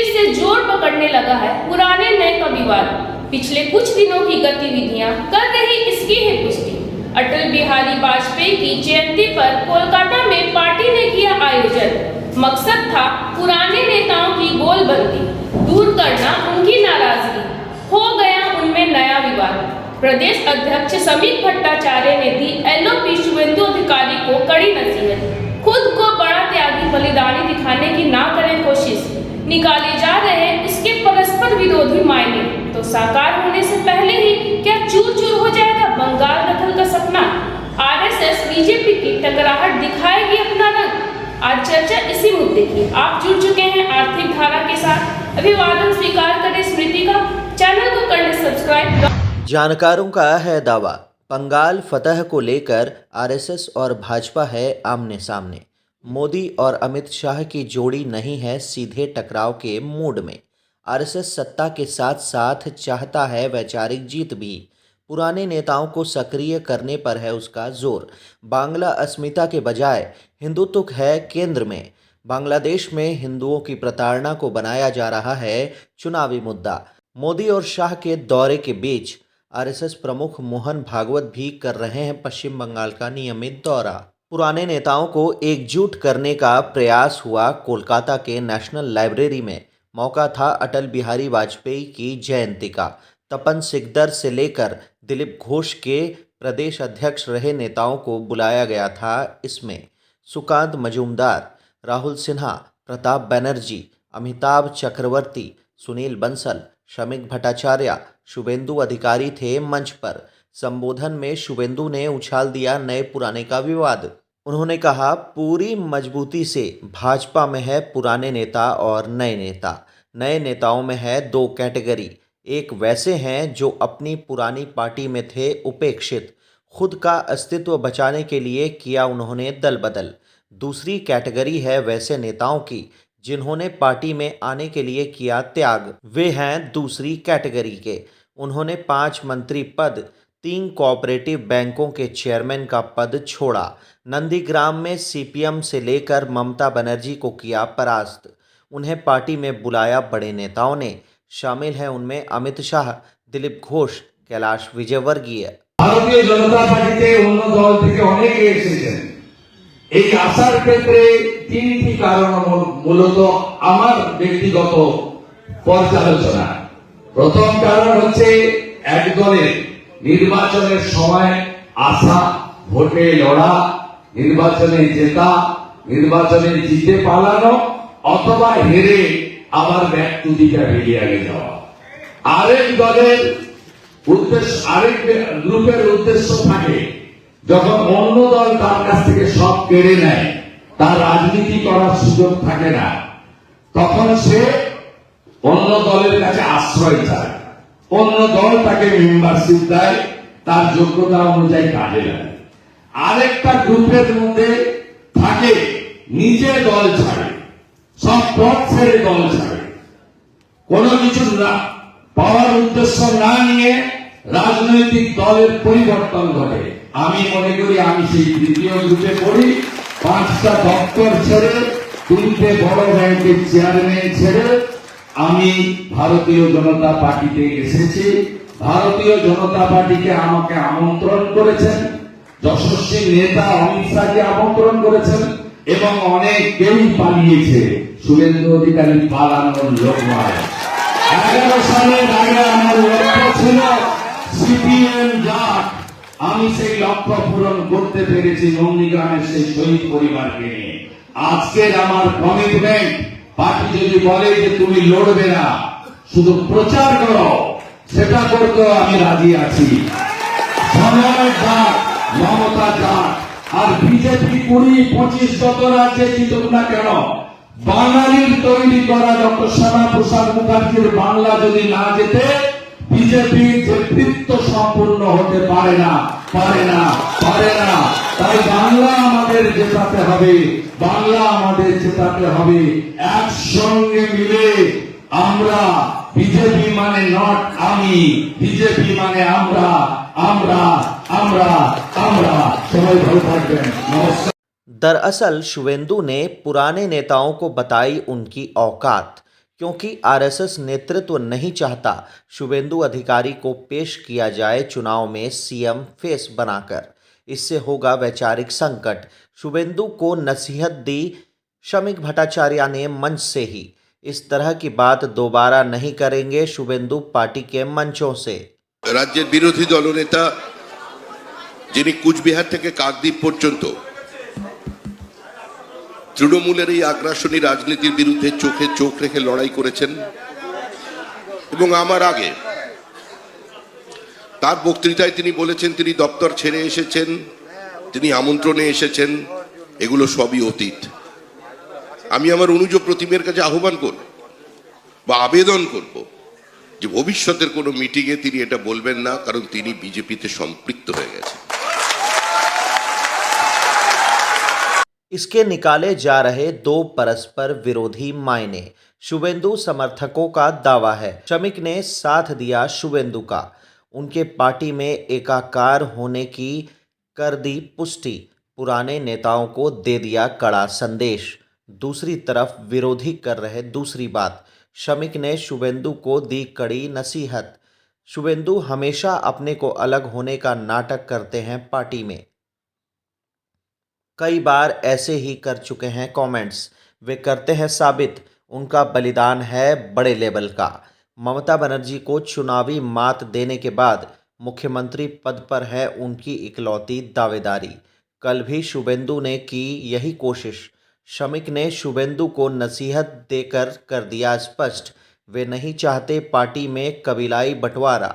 से जोर पकड़ने लगा है पुराने नए का विवाद। पिछले कुछ दिनों की गतिविधियां कर रही इसकी है पुष्टि। अटल बिहारी वाजपेयी की जयंती पर कोलकाता में पार्टी ने किया आयोजन। मकसद था पुराने नेताओं की गोलबंदी, दूर करना उनकी नाराजगी। हो गया उनमें नया विवाद। प्रदेश अध्यक्ष समीर भट्टाचार्य ने दी एलओपी शुभेंदु अधिकारी को कड़ी नसीहत। खुद को बड़ा त्यागी बलिदानी दिखाने की ना करें कोशिश। निकाले जा रहे इसके परस्पर विरोधी मायने तो साकार होने से पहले ही क्या चूर चूर हो जाएगा बंगाल दखल का सपना। आरएसएस बीजेपी की टकराहट दिखाएगी अपना रंग। आज चर्चा इसी मुद्दे की। आप जुड़ चुके हैं आर्थिक धारा के साथ। अभिवादन स्वीकार करें स्मृति का। चैनल को कर ले सब्सक्राइब। जानकारों का है दावा, बंगाल फतह को लेकर आरएसएस और भाजपा है आमने सामने। मोदी और अमित शाह की जोड़ी नहीं है सीधे टकराव के मूड में। आरएसएस सत्ता के साथ साथ चाहता है वैचारिक जीत भी। पुराने नेताओं को सक्रिय करने पर है उसका जोर। बांग्ला अस्मिता के बजाय हिंदुत्व है केंद्र में। बांग्लादेश में हिंदुओं की प्रताड़ना को बनाया जा रहा है चुनावी मुद्दा। मोदी और शाह के दौरे के बीच आरएसएस प्रमुख मोहन भागवत भी कर रहे हैं पश्चिम बंगाल का नियमित दौरा। पुराने नेताओं को एकजुट करने का प्रयास हुआ कोलकाता के नेशनल लाइब्रेरी में। मौका था अटल बिहारी वाजपेयी की जयंती का। तपन सिकदर से लेकर दिलीप घोष के प्रदेश अध्यक्ष रहे नेताओं को बुलाया गया था। इसमें सुकांत मजूमदार, राहुल सिन्हा, प्रताप बनर्जी, अमिताभ चक्रवर्ती, सुनील बंसल, शमीक भट्टाचार्य, शुभेंदु अधिकारी थे मंच पर। संबोधन में शुभेंदु ने उछाल दिया नए पुराने का विवाद। उन्होंने कहा, पूरी मजबूती से भाजपा में है पुराने नेता और नए नेता। नए नेताओं में है दो कैटेगरी। एक वैसे हैं जो अपनी पुरानी पार्टी में थे उपेक्षित, खुद का अस्तित्व बचाने के लिए किया उन्होंने दल बदल। दूसरी कैटेगरी है वैसे नेताओं की जिन्होंने पार्टी में आने के लिए किया त्याग। वे हैं दूसरी कैटेगरी के। उन्होंने 5 मंत्री पद, 3 कोऑपरेटिव बैंकों के चेयरमैन का पद छोड़ा। नंदीग्राम में सीपीएम से लेकर ममता बनर्जी को किया परास्त। उन्हें पार्टी में बुलाया बड़े नेताओं ने। शामिल हैं उनमें अमित शाह, दिलीप घोष, कैलाश विजयवर्गीय। भारतीय जनता पार्टी অন্য দল থেকে অনেকে এসেছেন। এই আসার ক্ষেত্রে তিনটি কারণ মূলত আমার ব্যক্তিগত পর্যালোচনা। প্রথম কারণ হচ্ছে এক দলের নির্বাচনের সময় আসা, ভোটে লড়া, নির্বাচনে জেতা, নির্বাচনে জিতে পালানো অথবা হেরে আবার ব্যাক টু দি বেরিয়ে আগে যাওয়া। আরেক দলের উদ্দেশ্য, আরেক গ্রুপের উদ্দেশ্য থাকে যখন অন্য দল তার কাছ থেকে সব কেড়ে নেয়, তার রাজনীতি করার সুযোগ থাকে না, তখন সে অন্য দলের কাছে আশ্রয় চায়। অন্য দল তাকে মেম্বারশিপ দেয়, তার যোগ্যতা অনুযায়ী কাজে লাগে। আরেকটা গ্রুপের মধ্যে থাকে নিজে দল ছাড়ে, সব পথ ছেড়ে দল ছাড়ে, কোনো কিছু না পাওয়ার উদ্দেশ্য না নিয়ে রাজনৈতিক দলের পরিবর্তন ঘটে। আমি মনে করি আমি সেই তৃতীয় গ্রুপে পড়ি। 5টা দপ্তর ছেড়ে, 3টে বড় ব্যাংকের চেয়ারম্যান ছেড়ে আমি ভারতীয় জনতা পার্টিতে এসেছি। ভারতীয় জনতা পার্টিকে আমাকে আমন্ত্রণ করেছেন, যশস্বী নেতা অমিত শাহকে আমন্ত্রণ করেছেন এবং অনেকেই পালিয়েছে। শুভেন্দু অধিকারী পালানোর লোক নয়। 11 সালের আগে আমার লক্ষ্য ছিল সিপিএম জাত। আমি সেই লক্ষ্য পূরণ করতে পেরেছি নন্দীগ্রামের সেই শহীদ পরিবারকে নিয়ে। আজকের আমার কমিটমেন্ট, পার্টি যদি বলে যে তুমি লড়বে না, শুধু প্রচার করো, সেটা করতেও আমি রাজি আছি। সময় যাক, মমতা যাক, আর বিজেপি 20-25 যত রাজ্যে জিতুক না কেন, বাঙালির তৈরি করা ডক্টর শ্যামাপ্রসাদ মুখার্জির বাংলা যদি না যেতে, বিজেপির নেতৃত্ব সম্পূর্ণ হতে পারে না, পারে না, পারে না। তাই বাংলা আমাদের জেতাতে হবে, বাংলা আমাদের জেতাতে হবে। একসঙ্গে মিলে আমরা, বিজেপি মানে নট আমি, বিজেপি মানে আমরা, আমরা, আমরা, আমরা। সবাই ভালো থাকবেন। নমস্কার। दरअसल शुभेंदु ने पुराने नेताओं को बताई उनकी औकात। क्योंकि आरएसएस नेतृत्व नहीं चाहता शुभेंदु अधिकारी को पेश किया जाए चुनाव में सीएम फेस बनाकर। इससे होगा वैचारिक संकट। शुभेंदु को नसीहत दी शमीक भट्टाचार्य ने मंच से ही। इस तरह की बात दोबारा नहीं करेंगे शुभेंदु पार्टी के मंचों से। রাজ্যের বিরোধী দলনেতা যিনি কুচবিহার থেকে কাকদ্বীপ পর্যন্ত তৃণমূলের এই আগ্রাসনী রাজনীতির বিরুদ্ধে চোখে চোখ রেখে লড়াই করেছেন এবং আমার আগে তার বক্তৃতায় তিনি বলেছেন তিনি দপ্তর ছেড়ে এসেছেন, তিনি আমন্ত্রণে এসেছেন, এগুলো সবই অতীত। আমি আমার অনুজ প্রতিমের কাছে আহ্বান করব বা আবেদন করব যে ভবিষ্যতের কোনো মিটিংয়ে তিনি এটা বলবেন না, কারণ তিনি বিজেপিতে সম্পৃক্ত হয়ে গেছেন। इसके निकाले जा रहे दो परस्पर विरोधी मायने। शुभेंदु समर्थकों का दावा है शमीक ने साथ दिया शुभेंदु का, उनके पार्टी में एकाकार होने की कर दी पुष्टि, पुराने नेताओं को दे दिया कड़ा संदेश। दूसरी तरफ विरोधी कर रहे दूसरी बात, शमीक ने शुभेंदु को दी कड़ी नसीहत। शुभेंदु हमेशा अपने को अलग होने का नाटक करते हैं पार्टी में, कई बार ऐसे ही कर चुके हैं कमेंट्स। वे करते हैं साबित, उनका बलिदान है बड़े लेवल का। ममता बनर्जी को चुनावी मात देने के बाद मुख्यमंत्री पद पर है उनकी इकलौती दावेदारी। कल भी शुभेंदु ने की यही कोशिश। शमीक ने शुभेंदु को नसीहत देकर कर दिया स्पष्ट, वे नहीं चाहते पार्टी में कबीलाई बंटवारा।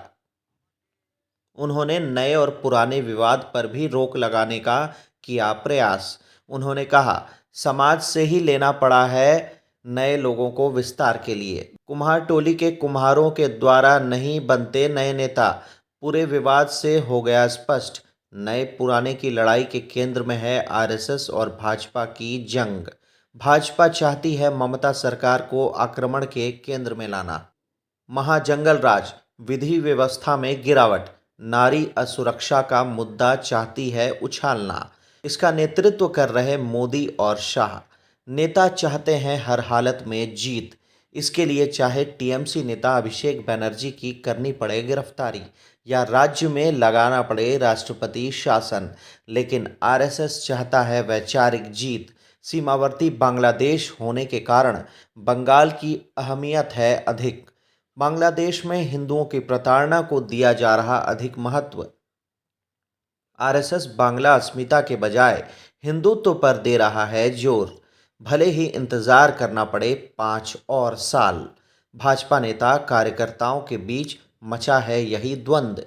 उन्होंने नए और पुराने विवाद पर भी रोक लगाने का किया प्रयास। उन्होंने कहा समाज से ही लेना पड़ा है नए लोगों को विस्तार के लिए। कुम्हार टोली के कुम्हारों के द्वारा नहीं बनते नए नेता। पूरे विवाद से हो गया स्पष्ट, नए पुराने की लड़ाई के केंद्र में है आरएसएस और भाजपा की जंग। भाजपा चाहती है ममता सरकार को आक्रमण के केंद्र में लाना। महाजंगल राज, विधि व्यवस्था में गिरावट, नारी असुरक्षा का मुद्दा चाहती है उछालना। इसका नेतृत्व कर रहे मोदी और शाह। नेता चाहते हैं हर हालत में जीत। इसके लिए चाहे टीएमसी नेता अभिषेक बनर्जी की करनी पड़े गिरफ्तारी या राज्य में लगाना पड़े राष्ट्रपति शासन, लेकिन आरएसएस चाहता है वैचारिक जीत। सीमावर्ती बांग्लादेश होने के कारण बंगाल की अहमियत है अधिक। बांग्लादेश में हिंदुओं की प्रताड़ना को दिया जा रहा अधिक महत्व। आरएसएस बांग्ला अस्मिता के बजाय हिंदुत्व पर दे रहा है जोर, भले ही इंतजार करना पड़े 5 और साल। भाजपा नेता कार्यकर्ताओं के बीच मचा है यही द्वंद्व।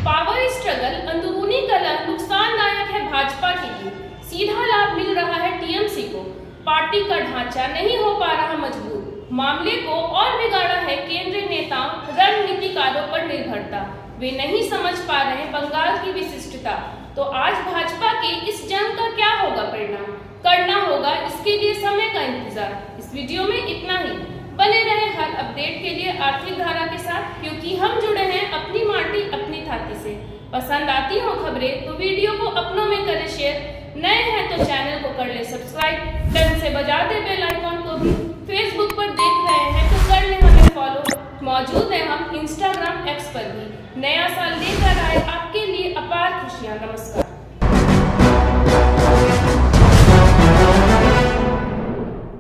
पावर स्ट्रगल अंदरूनी कलह नुकसानदायक है भाजपा के लिए, सीधा लाभ मिल रहा है टीएमसी को। पार्टी का ढांचा नहीं हो पा रहा मजबूत, मामले को और बिगाड़ा है केंद्रीय नेताओं रणनीतिकारों पर निर्भरता। वे नहीं समझ पा रहे बंगाल की विशिष्टता। तो आज भाजपा के इस जंग का क्या होगा परिणाम, करना होगा इसके लिए समय का इंतजार। इस वीडियो में इतना ही। बने रहे हर अपडेट के लिए आर्थिक धारा के साथ, क्योंकि हम जुड़े हैं अपनी माटी अपनी थाती से। पसंद आती हो खबरें तो वीडियो को अपनों में करें शेयर। नए हैं तो चैनल को कर ले सब्सक्राइब, टन से बजा दे बेल आइकॉन को भी। फेसबुक पर देख रहे हैं तो कर ले हमें फॉलो। मौजूद है हम इंस्टाग्राम एक्स पर भी। नया साल लेकर आए आपके लिए अपार खुशियां। नमस्कार।